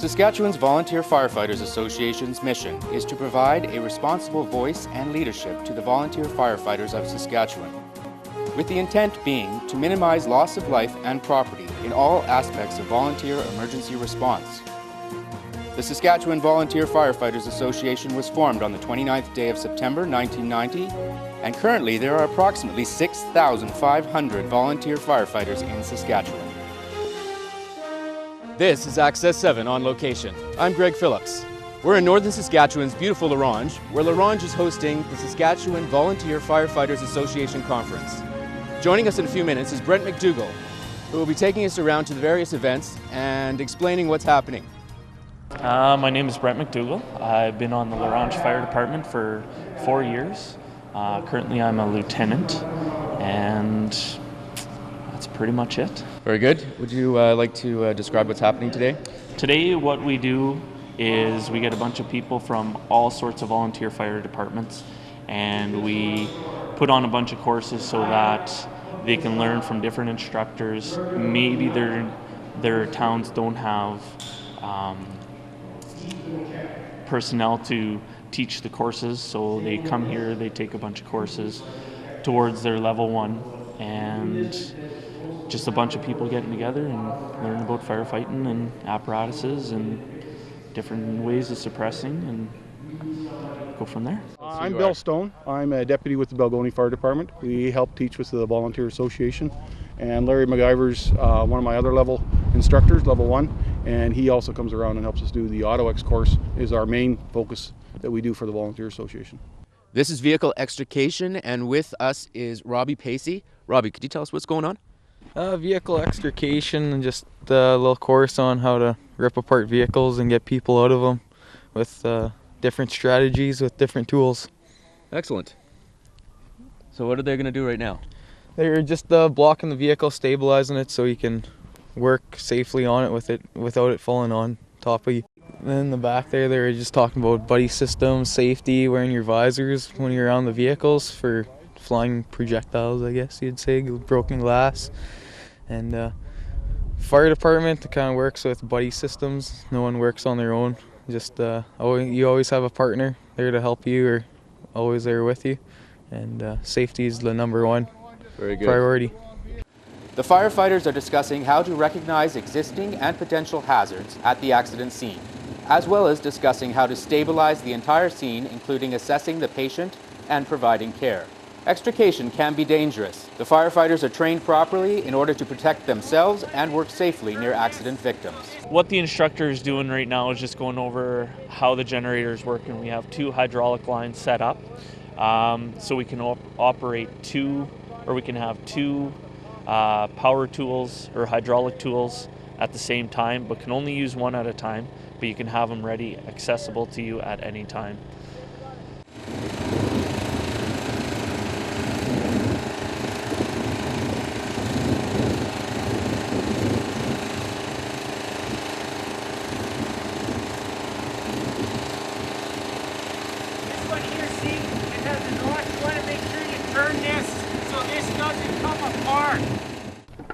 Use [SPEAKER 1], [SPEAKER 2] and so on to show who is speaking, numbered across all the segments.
[SPEAKER 1] Saskatchewan's Volunteer Firefighters Association's mission is to provide a responsible voice and leadership to the volunteer firefighters of Saskatchewan, with the intent being to minimize loss of life and property in all aspects of volunteer emergency response. The Saskatchewan Volunteer Firefighters Association was formed on the 29th day of September 1990, and currently there are approximately 6,500 volunteer firefighters in Saskatchewan.
[SPEAKER 2] This is Access 7 on location. I'm Greg Phillips. We're in northern Saskatchewan's beautiful Ronge, where Ronge is hosting the Saskatchewan Volunteer Firefighters Association Conference. Joining us in a few minutes is Brent McDougall, who will be taking us around to the various events and explaining what's happening.
[SPEAKER 3] My name is Brent McDougall. I've been on the Ronge Fire Department for 4 years. Currently I'm a lieutenant, and that's pretty much it.
[SPEAKER 2] Very good. Would you like to describe what's happening today?
[SPEAKER 3] Today what we do is we get a bunch of people from all sorts of volunteer fire departments, and we put on a bunch of courses so that they can learn from different instructors. Maybe their towns don't have personnel to teach the courses, so they come here, they take a bunch of courses towards their level 1, and just a bunch of people getting together and learning about firefighting and apparatuses and different ways of suppressing, and go from there.
[SPEAKER 4] I'm Bill Stone. I'm a deputy with the Balgony Fire Department. We help teach with the Volunteer Association, and Larry MacGyver's one of my other level instructors, level 1, and he also comes around and helps us do the AutoX course. Is our main focus that we do for the Volunteer Association.
[SPEAKER 2] This is vehicle extrication, and with us is Robbie Pacey. Robbie, could you tell us what's going on?
[SPEAKER 5] Vehicle extrication, and just a little course on how to rip apart vehicles and get people out of them with different strategies with different tools.
[SPEAKER 2] Excellent. So what are they going to do right now?
[SPEAKER 5] They're just blocking the vehicle, stabilizing it so you can work safely on it without it falling on top of you. And in the back there, they were just talking about buddy systems, safety, wearing your visors when you're around the vehicles for flying projectiles, I guess you'd say, broken glass. And fire department kind of works with buddy systems. No one works on their own. Just you always have a partner there to help you, or always there with you. And safety is the #1 priority.
[SPEAKER 1] The firefighters are discussing how to recognize existing and potential hazards at the accident scene, as well as discussing how to stabilize the entire scene, including assessing the patient and providing care. Extrication can be dangerous. The firefighters are trained properly in order to protect themselves and work safely near accident victims.
[SPEAKER 3] What the instructor is doing right now is just going over how the generator is working. We have 2 hydraulic lines set up, so we can operate we can have 2 power tools or hydraulic tools at the same time, but can only use one at a time, but you can have them ready, accessible to you at any time.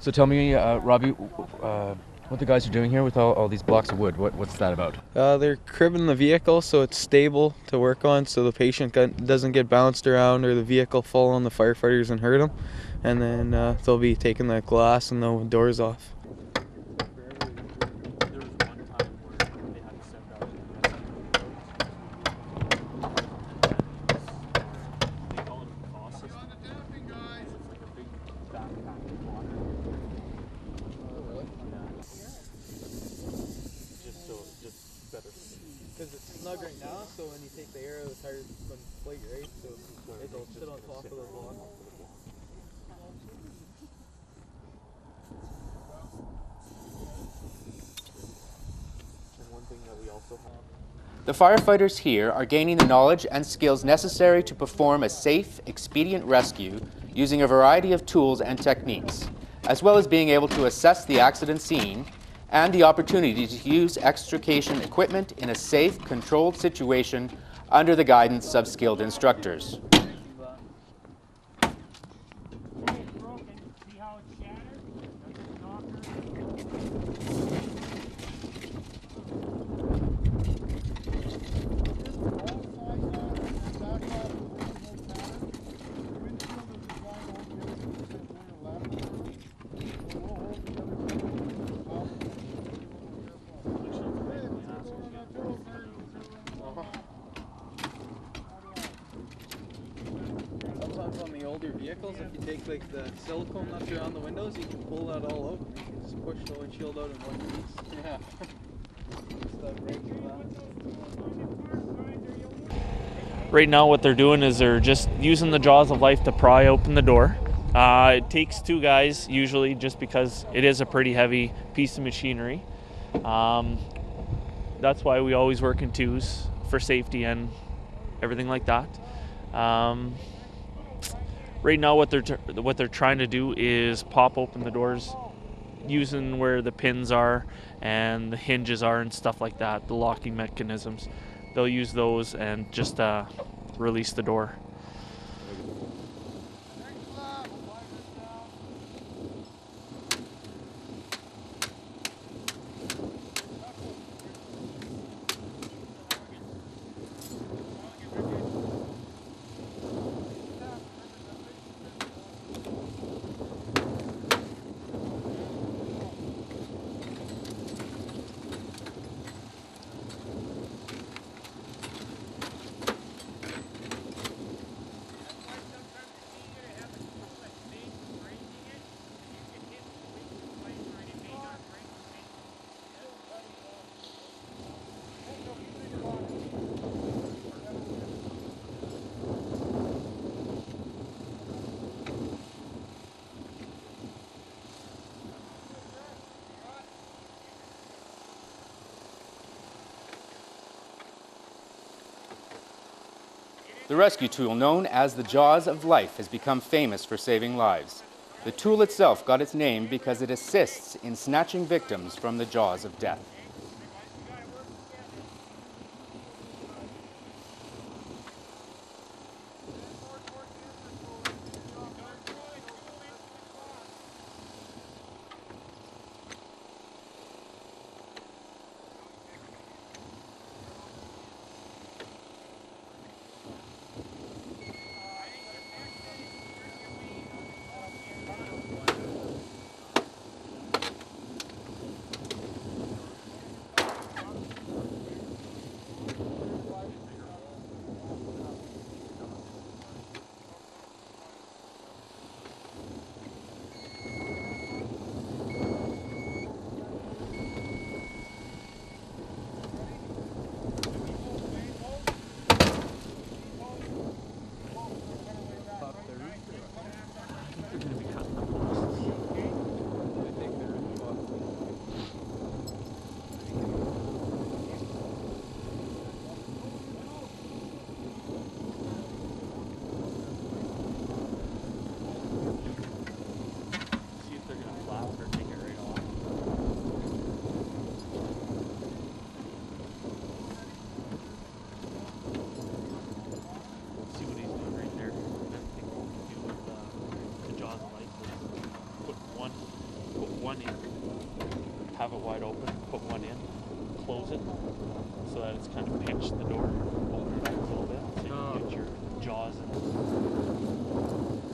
[SPEAKER 2] So tell me, Robbie, what the guys are doing here with all these blocks of wood. What's that about?
[SPEAKER 5] They're cribbing the vehicle so it's stable to work on, so the patient doesn't get bounced around or the vehicle fall on the firefighters and hurt them. And then they'll be taking the glass and the doors off. Because it's snug right now, so when you take the air out of the tires, it's going to inflate, right? So it'll sit on top of the block. And one thing that we also have.
[SPEAKER 1] The firefighters here are gaining the knowledge and skills necessary to perform a safe, expedient rescue using a variety of tools and techniques, as well as being able to assess the accident scene and the opportunity to use extrication equipment in a safe, controlled situation under the guidance of skilled instructors.
[SPEAKER 5] panels, if you take like the silicone that's around the windows, you can pull that all out. You can just push the windshield out in one piece. Yeah.
[SPEAKER 3] Right now what they're doing is they're just using the jaws of life to pry open the door. It takes two guys usually, just because it is a pretty heavy piece of machinery. That's why we always work in twos for safety and everything like that. Right now what they're trying to do is pop open the doors using where the pins are and the hinges are and stuff like that, the locking mechanisms. They'll use those and just release the door.
[SPEAKER 1] The rescue tool known as the Jaws of Life has become famous for saving lives. The tool itself got its name because it assists in snatching victims from the jaws of death.
[SPEAKER 3] Have it wide open, put one in, close it so that it's kind of pinched the door, open it up a little bit so you can get your jaws in.